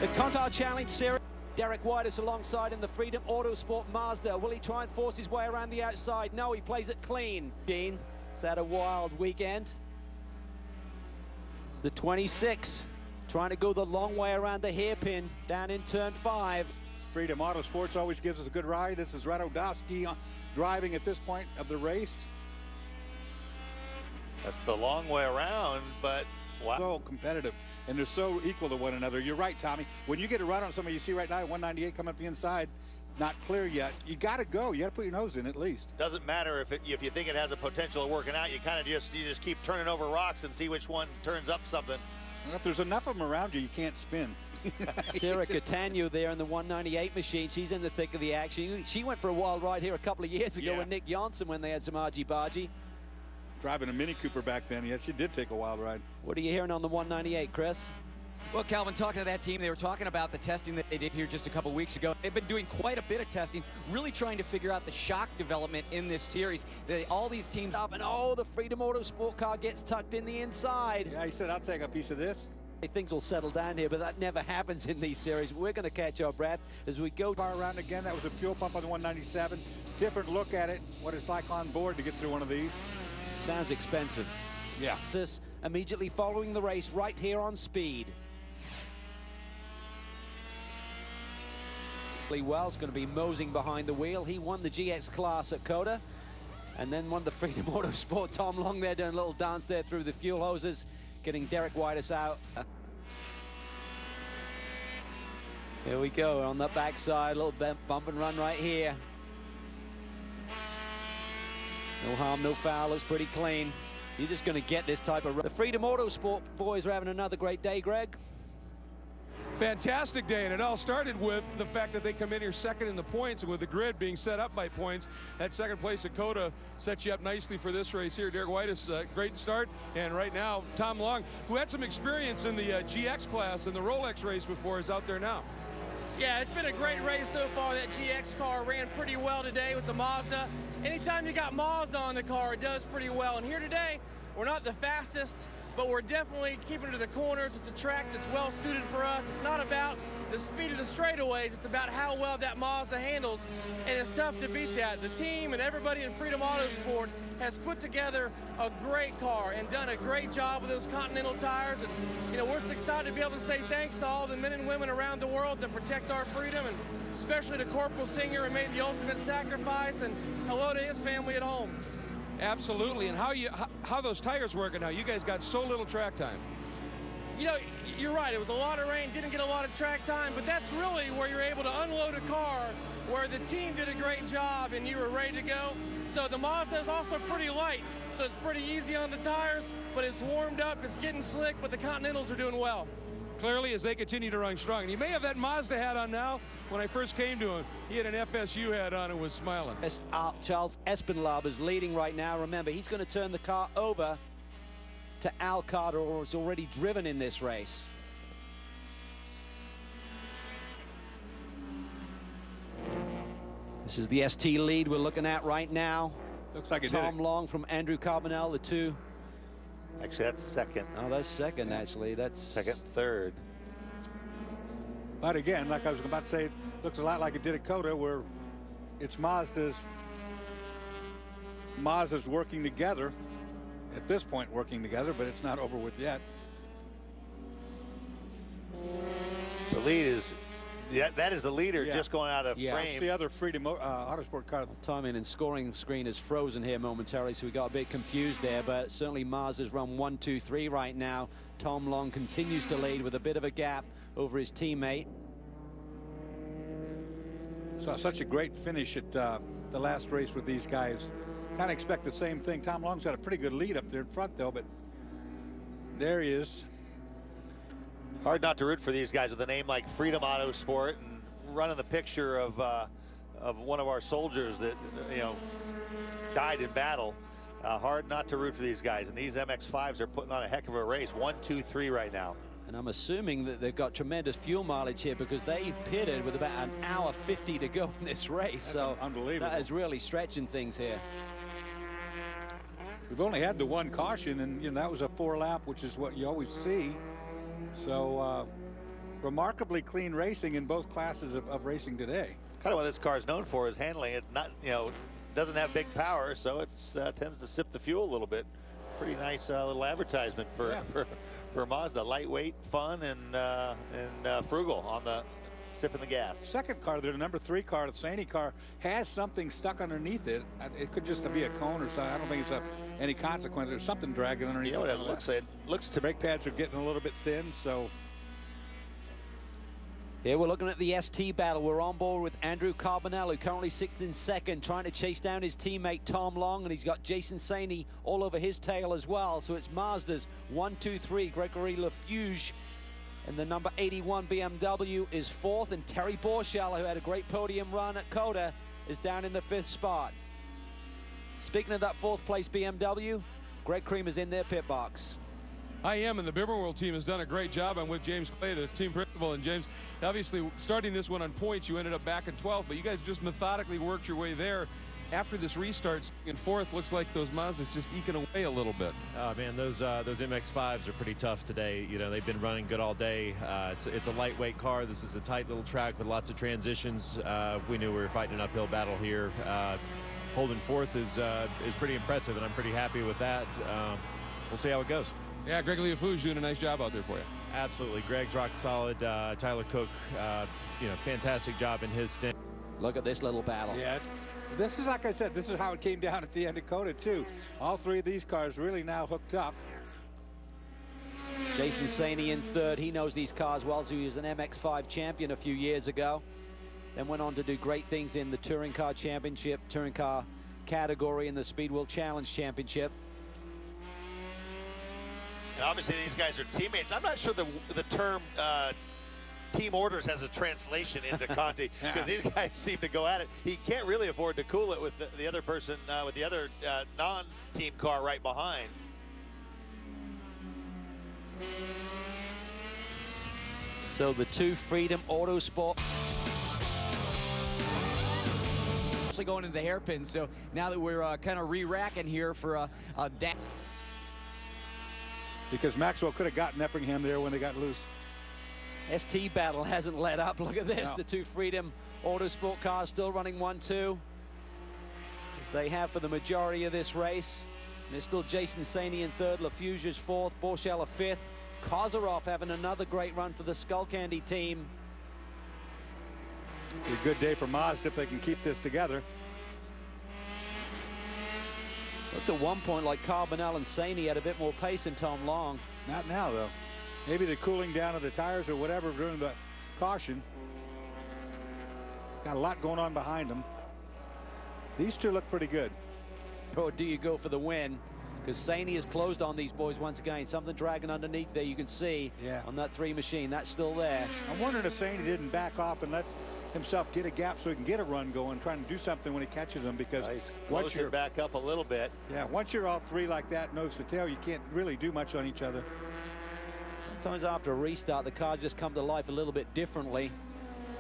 The Contar Challenge Series. Derek White is alongside in the Freedom Autosport Mazda. Will he try and force his way around the outside? No, he plays it clean. Dean, is that a wild weekend? It's the 26, trying to go the long way around the hairpin down in turn 5. Freedom Autosports always gives us a good ride. This is Radowski driving at this point of the race. That's the long way around, but wow. So competitive, and they're so equal to one another. You're right, Tommy. When you get a run on somebody you see right now, 198 coming up the inside, not clear yet, you got to go. You got to put your nose in at least. Doesn't matter if you think it has a potential of working out. You kind of just keep turning over rocks and see which one turns up something. Well, if there's enough of them around you, you can't spin. Sarah Catania there in the 198 machine. She's in the thick of the action. She went for a wild ride here a couple of years ago with Nick Johnson when they had some argy-bargy. Driving a Mini Cooper back then, yeah, she did take a wild ride. What are you hearing on the 198, Chris? Well, Calvin, talking to that team, they were talking about the testing that they did here just a couple weeks ago. They've been doing quite a bit of testing, really trying to figure out the shock development in this series. All these teams... And oh, the Freedom Autosport car gets tucked in the inside. Yeah, he said, I'll take a piece of this. Things will settle down here, but that never happens in these series. We're going to catch our breath as we go. Car around again. That was a fuel pump on the 197. Different look at it, what it's like on board to get through one of these. Sounds expensive. Yeah. This immediately following the race right here on speed. Lee Wells going to be moseying behind the wheel. He won the GX class at COTA and then won the Freedom Autosport. Tom Long there doing a little dance there through the fuel hoses, getting Derek White out. Here we go on the backside, a little bump and run right here. No harm, no foul, looks pretty clean. You're just going to get this type of run. The Freedom Autosport boys are having another great day, Greg. Fantastic day, and it all started with the fact that they come in here second in the points, and with the grid being set up by points, that second place at COTA sets you up nicely for this race here. Derek White is a great start, and right now, Tom Long, who had some experience in the GX class and the Rolex race before, is out there now. Yeah, it's been a great race so far. That GX car ran pretty well today with the Mazda. Anytime you got Mazda on the car, it does pretty well. And here today, we're not the fastest, but we're definitely keeping it to the corners. It's a track that's well suited for us. It's not about the speed of the straightaways. It's about how well that Mazda handles, and it's tough to beat that. The team and everybody in Freedom Autosport has put together a great car and done a great job with those Continental tires. And, you know, we're just excited to be able to say thanks to all the men and women around the world that protect our freedom, and especially to Corporal Singer, who made the ultimate sacrifice, and hello to his family at home. Absolutely, and how those tires working now? You guys got so little track time. You know, you're right, it was a lot of rain, didn't get a lot of track time, but that's really where you're able to unload a car where the team did a great job and you were ready to go. So the Mazda is also pretty light, so it's pretty easy on the tires, but it's warmed up, it's getting slick, but the Continentals are doing well. Clearly, as they continue to run strong. And he may have that Mazda hat on now. When I first came to him, he had an FSU hat on and was smiling. Charles Espinlab is leading right now. Remember, he's going to turn the car over to Al Carter, or has already driven in this race. This is the ST lead we're looking at right now. Looks like Tom Long from Andrew Carbonell, the two. Actually, that's second. Oh, that's second, actually. That's second, third. But again, like I was about to say, it looks a lot like it did at COTA, where it's Mazda's working together. At this point, working together, but it's not over with yet. The lead is... Yeah, that is the leader just going out of frame. That's the other Freedom Autosport car. Timing and scoring screen is frozen here momentarily, so we got a bit confused there, but certainly Mazda's run 1, 2, 3 right now. Tom Long continues to lead with a bit of a gap over his teammate. Saw such a great finish at the last race with these guys. Kind of expect the same thing. Tom Long's got a pretty good lead up there in front, though, but there he is. Hard not to root for these guys with a name like Freedom Autosport and running the picture of one of our soldiers that, you know, died in battle. Hard not to root for these guys. And these MX5s are putting on a heck of a race. 1, 2, 3 right now. And I'm assuming that they've got tremendous fuel mileage here because they pitted with about 1:50 to go in this race. That's so unbelievable. That is really stretching things here. We've only had the one caution, and you know that was a 4-lap, which is what you always see. So remarkably clean racing in both classes of racing today. Kind of what this car is known for is handling it. Not, you know, doesn't have big power, so it's tends to sip the fuel a little bit. Pretty nice little advertisement for Mazda. Lightweight, fun, and frugal on the sipping the gas. Second car, the number 3 car, the Saney car, has something stuck underneath it. It could just be a cone or something. I don't think it's any consequence. There's something dragging underneath. You know what it looks like? It looks to brake pads are getting a little bit thin, so. Here we're looking at the ST battle. We're on board with Andrew Carbonell, who currently sits in second, trying to chase down his teammate Tom Long, and he's got Jason Saney all over his tail as well. So it's Mazda's 1, 2, 3. Gregory Lafuge and the number 81 BMW is 4th, and Terry Borschella, who had a great podium run at COTA, is down in the 5th spot. Speaking of that 4th place BMW, Greg Creamer's in their pit box. I am, and the Bibber World team has done a great job. I'm with James Clay, the team principal, and James, obviously starting this one on points, you ended up back in 12th, but you guys just methodically worked your way there. After this restart, in 4th, looks like those Mazdas just eking away a little bit. Oh man, those MX5s are pretty tough today. You know, they've been running good all day. It's a lightweight car. This is a tight little track with lots of transitions. We knew we were fighting an uphill battle here. Holding 4th is pretty impressive, and I'm pretty happy with that. We'll see how it goes. Yeah, Greg Leafouge doing a nice job out there for you. Absolutely, Greg's rock solid. Tyler Cook, you know, fantastic job in his stint. Look at this little battle. Yeah, this is, like I said, this is how it came down at the end of COTA too. All 3 of these cars really now hooked up. Jason Saney in 3rd. He knows these cars well, so he was an MX5 champion a few years ago. Then went on to do great things in the Touring Car Championship, Touring Car category, in the Speed World Challenge Championship. And obviously these guys are teammates. I'm not sure the term team orders has a translation into Conti, because these guys seem to go at it. He can't really afford to cool it with the other person, with the other non-team car right behind. So the 2 Freedom Autosport. Actually going into the hairpin, so now that we're kind of re-racking here for a Because Maxwell could have gotten Eppingham there when they got loose. ST battle hasn't let up. Look at this. No. The 2 Freedom Autosport cars still running 1-2. As they have for the majority of this race. And there's still Jason Saney in 3rd, Lafuge is 4th, Borschella 5th. Kozarov having another great run for the Skullcandy team. Be a good day for Mazda if they can keep this together. Looked at one point like Carbonell and Saney had a bit more pace than Tom Long. Not now, though. Maybe the cooling down of the tires or whatever during the caution. Got a lot going on behind them. These 2 look pretty good. Or do you go for the win? Because Saney has closed on these boys once again. Something dragging underneath there, you can see on that 3 machine. That's still there. I'm wondering if Saney didn't back off and let himself get a gap so he can get a run going, trying to do something when he catches them, because once you're back up a little bit. Yeah, once you're all 3 like that, nose to tail, you can't really do much on each other. Sometimes after a restart, the car just come to life a little bit differently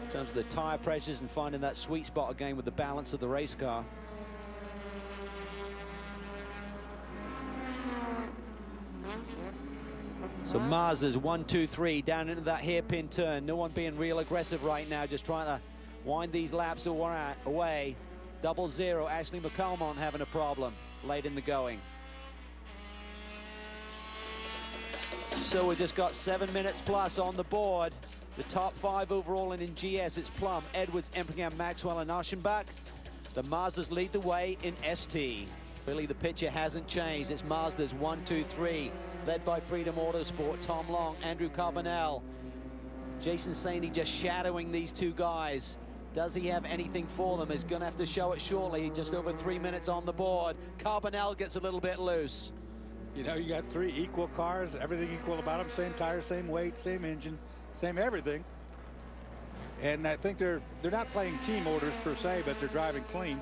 in terms of the tire pressures and finding that sweet spot again with the balance of the race car. So Mazda's 1, 2, 3 down into that hairpin turn. No one being real aggressive right now, just trying to wind these laps away. 0-0. Ashley McCalmont having a problem late in the going. So we just got 7 minutes plus on the board. The top 5 overall, and in GS it's Plum, Edwards, Eppingham, Maxwell, and Aschenbach. The Mazdas lead the way in ST. Really, the picture hasn't changed. It's Mazda's 1, 2, 3, led by Freedom Autosport, Tom Long, Andrew Carbonell. Jason Saney just shadowing these 2 guys. Does he have anything for them? He's gonna have to show it shortly. Just over 3 minutes on the board. Carbonell gets a little bit loose. You know, you got 3 equal cars, everything equal about them, same tires, same weight, same engine, same everything. And I think they're not playing team orders per se, but they're driving clean.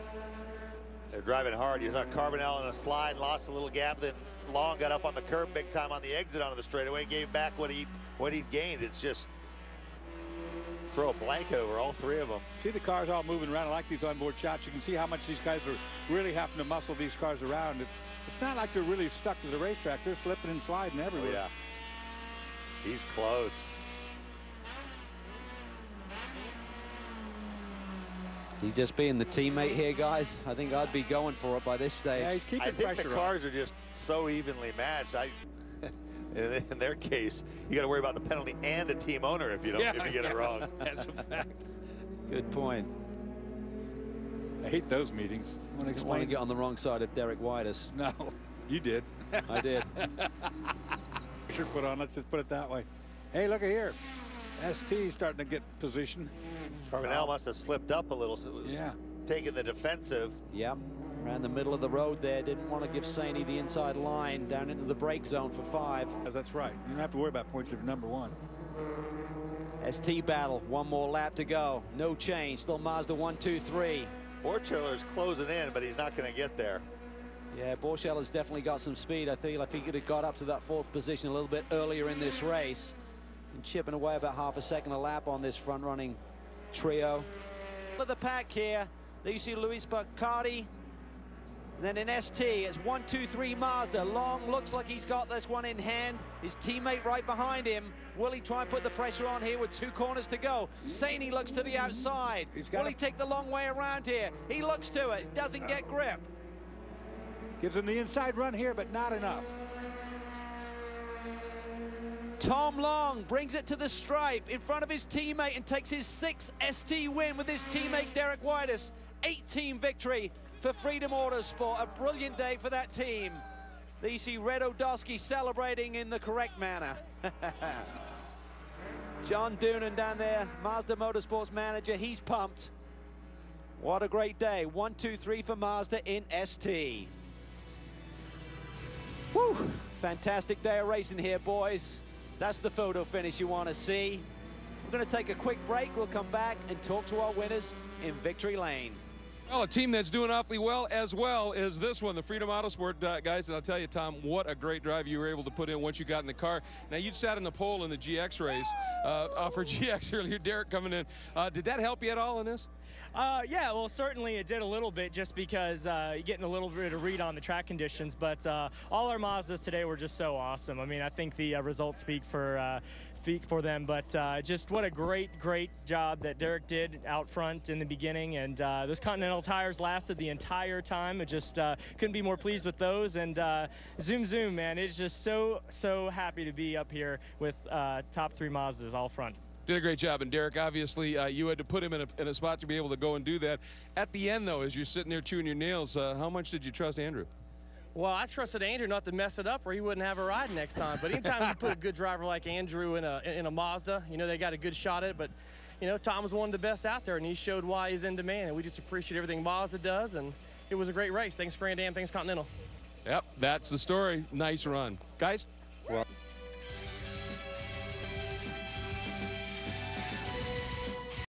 They're driving hard. You saw Carbonell in a slide, lost a little gap, then Long got up on the curb big time on the exit onto the straightaway, gave back what he'd gained. It's just throw a blanket over all 3 of them. See the cars all moving around. I like these onboard shots. You can see how much these guys are really having to muscle these cars around. It's not like they're really stuck to the racetrack. They're slipping and sliding everywhere. Oh, yeah. He's close. He just being the teammate here, guys. I think I'd be going for it by this stage. Yeah, he's keeping I think the pressure cars are just so evenly matched. In their case, you got to worry about the penalty and a team owner if you don't if you get it wrong. That's a fact. Good point. I hate those meetings. I don't want to get on the wrong side of Derek Whitus. No, you did. I did. Pressure put on. Let's just put it that way. Hey, look at here. ST starting to get position. Carbonell must have slipped up a little, so it was taking the defensive. Yep. Around the middle of the road there. Didn't want to give Saney the inside line down into the brake zone for 5. That's right. You don't have to worry about points if you're number 1. ST battle. One more lap to go. No change. Still Mazda 1, 2, 3. Borcheller's closing in, but he's not going to get there. Yeah, Borcheller's definitely got some speed. I feel if he could have got up to that 4th position a little bit earlier in this race and chipping away about half a second a lap on this front-running trio. Look at the pack here. There you see Luis Bacardi. Then in ST, it's 1, 2, 3 Mazda. Long looks like he's got this one in hand. His teammate right behind him. Will he try and put the pressure on here with 2 corners to go? Saney looks to the outside. Will he take the long way around here? He looks to it. Doesn't get grip. Gives him the inside run here, but not enough. Tom Long brings it to the stripe in front of his teammate and takes his 6th ST win with his teammate Derek Whitus. 8-team victory for Freedom Autosport. A brilliant day for that team. There you see Red Odosky celebrating in the correct manner. John Doonan down there, Mazda Motorsports manager, he's pumped. What a great day. 1, 2, 3 for Mazda in ST. Woo! Fantastic day of racing here, boys. That's the photo finish you want to see. We're going to take a quick break. We'll come back and talk to our winners in Victory Lane. Well, a team that's doing awfully well is this one, the Freedom Autosport guys. And I'll tell you, Tom, what a great drive you were able to put in once you got in the car. Now, you sat in the pole in the GX race for GX earlier, Derek coming in. Did that help you at all in this? Yeah, well, certainly it did a little bit just because getting a little bit of read on the track conditions, but all our Mazdas today were just so awesome. I mean, I think the results speak for them, but just what a great job that Derek did out front in the beginning, and those Continental tires lasted the entire time. I just couldn't be more pleased with those, and zoom, man, it's just so happy to be up here with top 3 Mazdas all front. Did a great job, and Derek, obviously, you had to put him in a spot to be able to go and do that. At the end, though, as you're sitting there chewing your nails, how much did you trust Andrew? Well, I trusted Andrew not to mess it up or he wouldn't have a ride next time. But anytime you put a good driver like Andrew in a Mazda, you know, they got a good shot at it. But, you know, Tom was one of the best out there, and he showed why he's in demand. And we just appreciate everything Mazda does, and it was a great race. Thanks, Grand Am. Thanks, Continental. Yep, that's the story. Nice run. Guys?